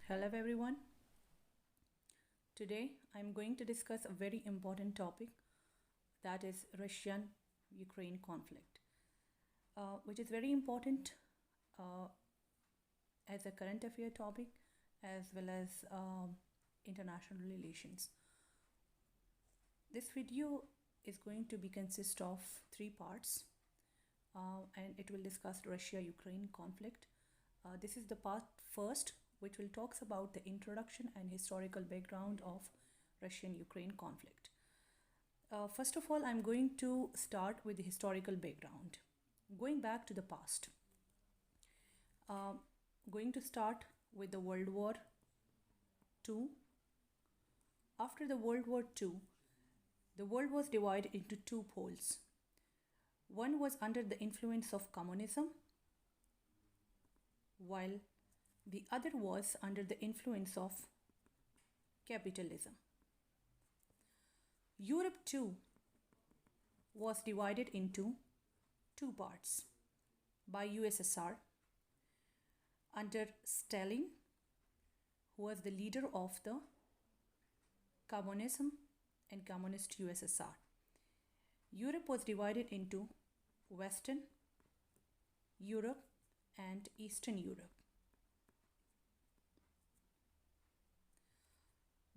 Hello everyone. Today I'm going to discuss a very important topic, that is Russian Ukraine conflict, which is very important uh, as a current affair topic as well as international relations. This video is going to be consist of three parts, and it will discuss Russia Ukraine conflict. This is the part first, which will talks about the introduction and historical background of Russian Ukraine conflict. First of all, I'm going to start with the historical background, going back to the past. Uh, Going to start with the World War II. After the World War II, the world was divided into two poles. One was under the influence of communism, while the other was under the influence of capitalism. Europe too was divided into two parts by USSR under Stalin, who was the leader of the communism and communist USSR. Europe was divided into Western Europe and Eastern Europe.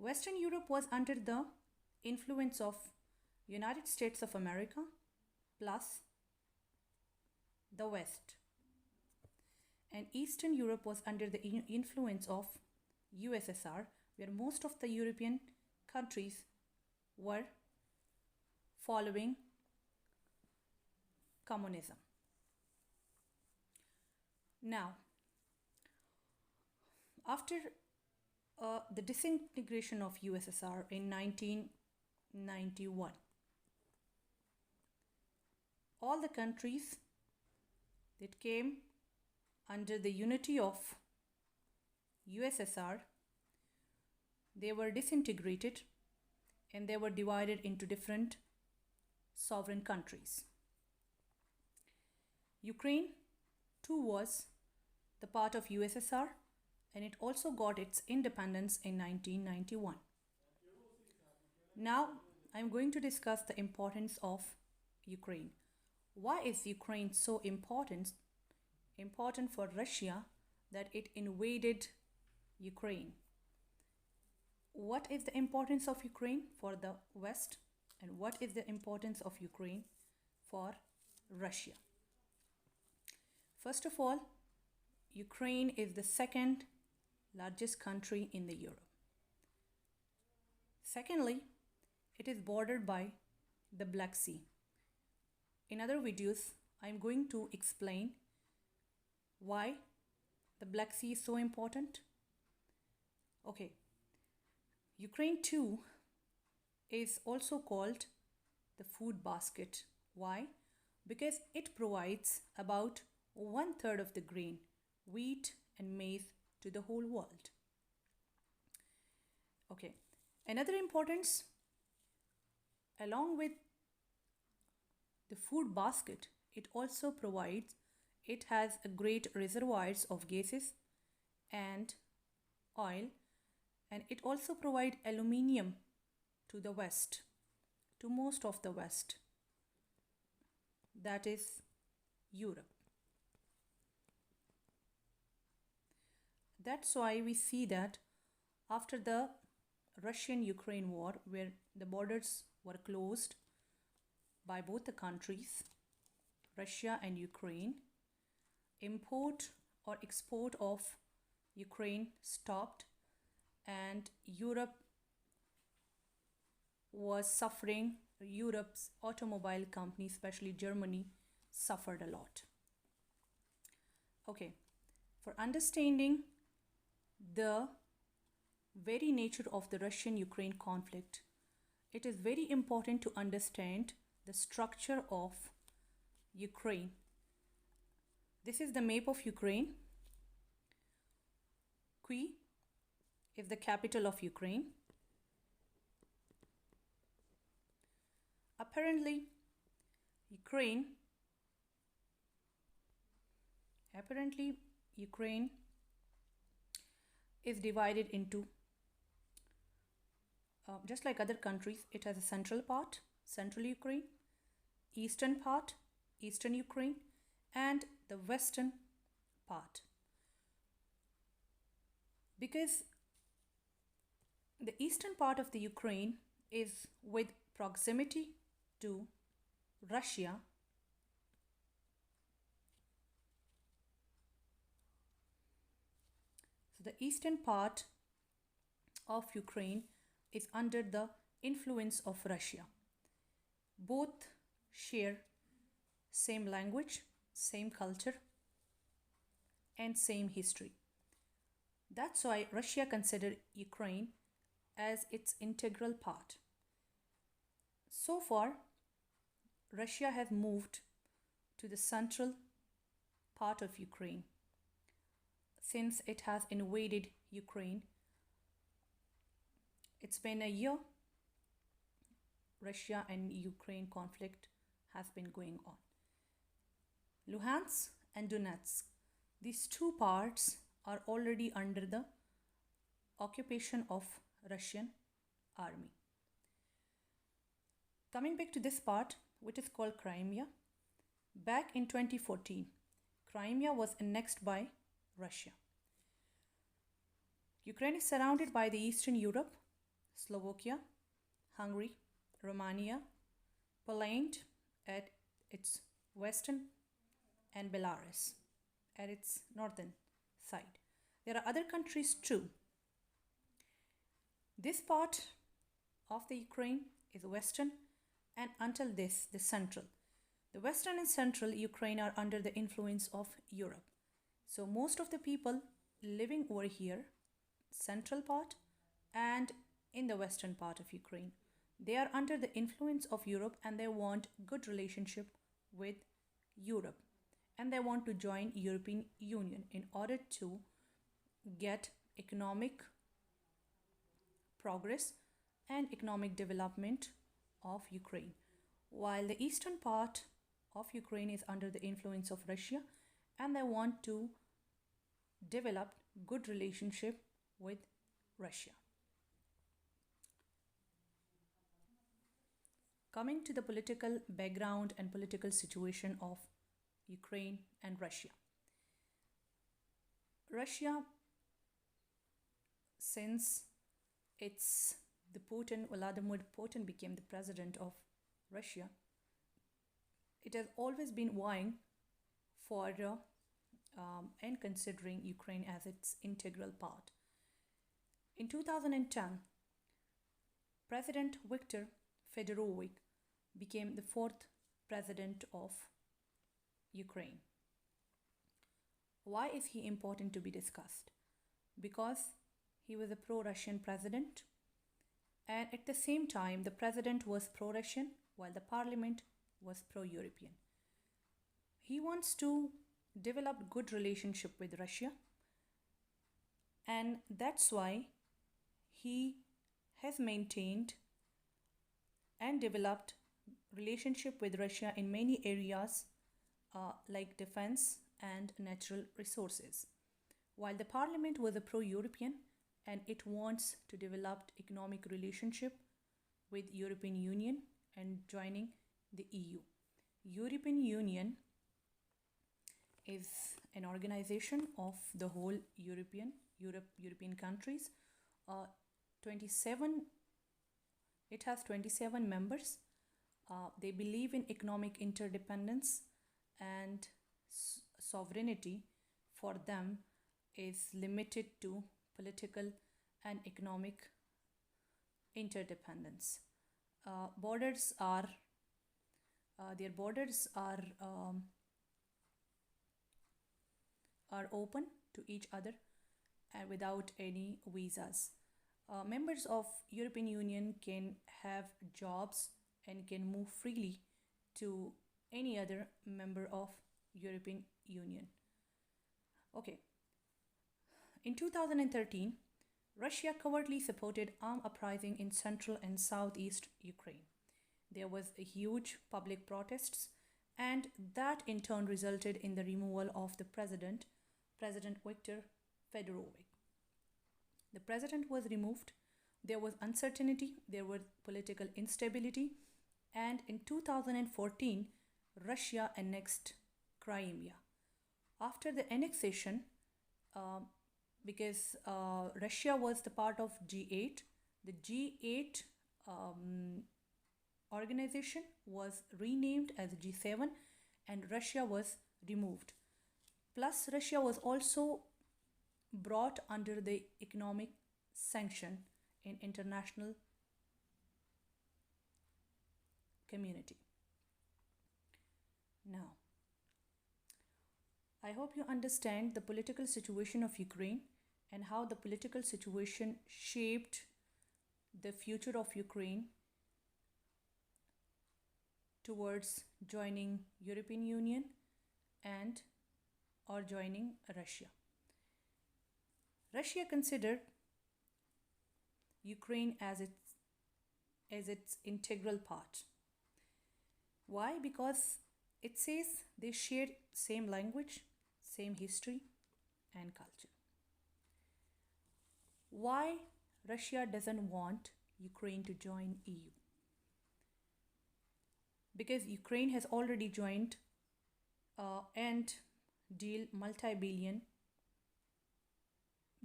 Western Europe was under the influence of United States of America plus the West, and Eastern Europe was under the influence of USSR, where most of the European countries were following communism. Now, after the disintegration of USSR in 1991, all the countries that came under the unity of USSR, they were disintegrated and they were divided into different sovereign countries. Ukraine too was the part of USSR, and it also got its independence in 1991. Now I'm going to discuss the importance of Ukraine. Why is Ukraine so important for Russia that it invaded Ukraine? What is the importance of Ukraine for the West, and what is the importance of Ukraine for Russia? First of all, Ukraine is the second largest country in the Europe. Secondly, it is bordered by the Black Sea. In other videos, I am going to explain why the Black Sea is so important. Okay, Ukraine too is also called the food basket. Why? Because it provides about 1/3 of the grain, wheat and maize to the whole world. Okay, another importance, along with the food basket, it has a great reservoirs of gases and oil, and it also provides aluminium to the West, to most of the West, that is Europe. That's why we see that after the Russian-Ukraine war, where the borders were closed by both the countries, Russia and Ukraine, import or export of Ukraine stopped, and Europe was suffering. Europe's automobile companies, especially Germany, suffered a lot. Okay, for understanding the very nature of the Russian-Ukraine conflict, it is very important to understand the structure of Ukraine. This is the map of Ukraine. Kyiv is the capital of Ukraine. Apparently, Ukraine is divided into, just like other countries, it has a central part, central Ukraine, eastern part, eastern Ukraine, and the western part. Because the eastern part of the Ukraine is with proximity to Russia, so the eastern part of Ukraine is under the influence of Russia. Both share same language, same culture, and same history. That's why Russia considered Ukraine as its integral part. So far, Russia has moved to the central part of Ukraine. Since it has invaded Ukraine, it's been a year. Russia and Ukraine conflict has been going on. Luhansk and Donetsk, these two parts are already under the occupation of Russian army. Coming back to this part, which is called Crimea, back in 2014, Crimea was annexed by Russia. Ukraine is surrounded by the Eastern Europe, Slovakia, Hungary, Romania, Poland at its western, and Belarus at its northern side. There are other countries too. This part of the Ukraine is western, and until this, the central. The western and central Ukraine are under the influence of Europe. So most of the people living over here, central part and in the western part of Ukraine, they are under the influence of Europe, and they want good relationship with Europe, and they want to join European Union in order to get economic progress and economic development of Ukraine. While the eastern part of Ukraine is under the influence of Russia, and they want to develop good relationship with Russia. Coming to the political background and political situation of Ukraine and Russia. Russia, since Vladimir Putin became the president of Russia, it has always been vying for and considering Ukraine as its integral part. In 2010, President Viktor Fedorovich became the fourth president of Ukraine. Why is he important to be discussed? Because he was a pro-Russian president, and at the same time the president was pro-Russian while the parliament was pro-European. He wants to develop good relationship with Russia, and that's why he has maintained and developed relationship with Russia in many areas like defense and natural resources. While the parliament was a pro-European and it wants to develop economic relationship with European Union and joining the EU. European Union is an organization of the whole European countries. 27 It has 27 members. They believe in economic interdependence, and sovereignty for them is limited to political and economic interdependence. Borders are their borders are open to each other and without any visas. Members of European Union can have jobs and can move freely to any other member of European Union. Okay. In 2013, Russia covertly supported armed uprising in central and southeast Ukraine. There was a huge public protests, and that in turn resulted in the removal of the President Viktor Fedorovich. The president was removed. There was uncertainty, there was political instability, and in 2014, Russia annexed Crimea. After the annexation, uh, because Russia was the part of G8, the G8 um, organization was renamed as G7 and Russia was removed. Plus, Russia was also brought under the economic sanction in international community. Now, I hope you understand the political situation of Ukraine and how the political situation shaped the future of Ukraine towards joining European Union and or joining Russia. Russia considered Ukraine as its integral part. Why? Because it says they share same language, same history and culture. Why Russia doesn't want Ukraine to join EU? Because Ukraine has already joined and deal multi-billion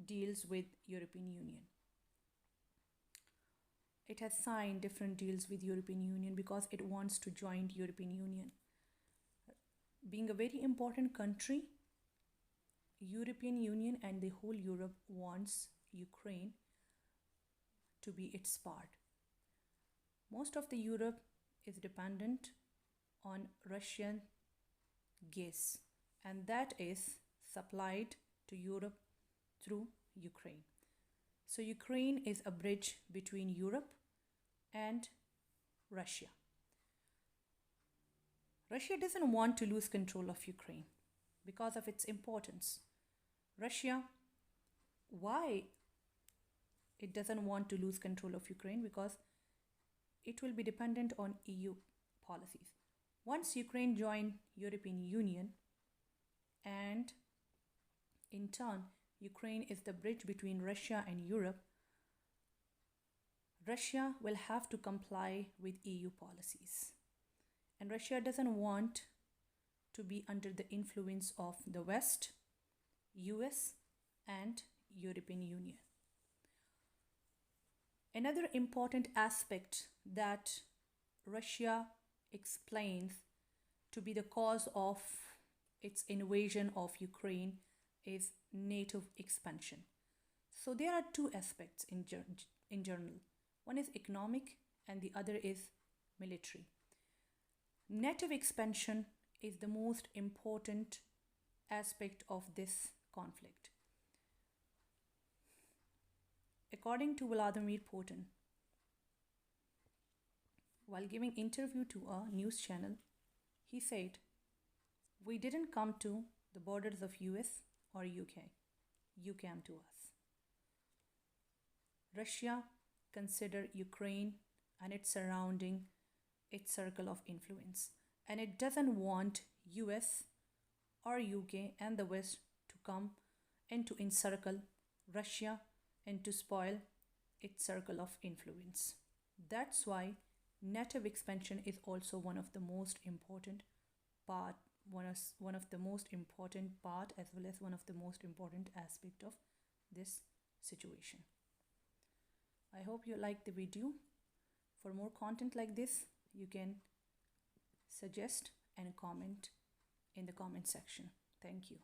deals with European Union. It has signed different deals with European Union because it wants to join European Union. Being a very important country, European Union and the whole Europe wants Ukraine to be its part. Most of the Europe is dependent on Russian gas, and that is supplied to Europe through Ukraine. So Ukraine is a bridge between Europe and Russia. Russia doesn't want to lose control of Ukraine because of its importance. Russia, why it doesn't want to lose control of Ukraine? Because it will be dependent on EU policies. Once Ukraine join European Union, and in turn Ukraine is the bridge between Russia and Europe, Russia will have to comply with EU policies. And Russia doesn't want to be under the influence of the West, US, and European Union. Another important aspect that Russia explains to be the cause of its invasion of Ukraine is NATO expansion. So there are two aspects in general. One is economic and the other is military. NATO expansion is the most important aspect of this conflict. According to Vladimir Putin, while giving interview to a news channel, he said, "We didn't come to the borders of US or UK. You came to us." Russia consider Ukraine and its surrounding its circle of influence, and it doesn't want US or UK and the West to come and to encircle Russia and to spoil its circle of influence. That's why NATO expansion is also one of the most important part, one of the most important part as well as one of the most important aspect of this situation. I hope you like the video. For more content like this, you can suggest and comment in the comment section. Thank you.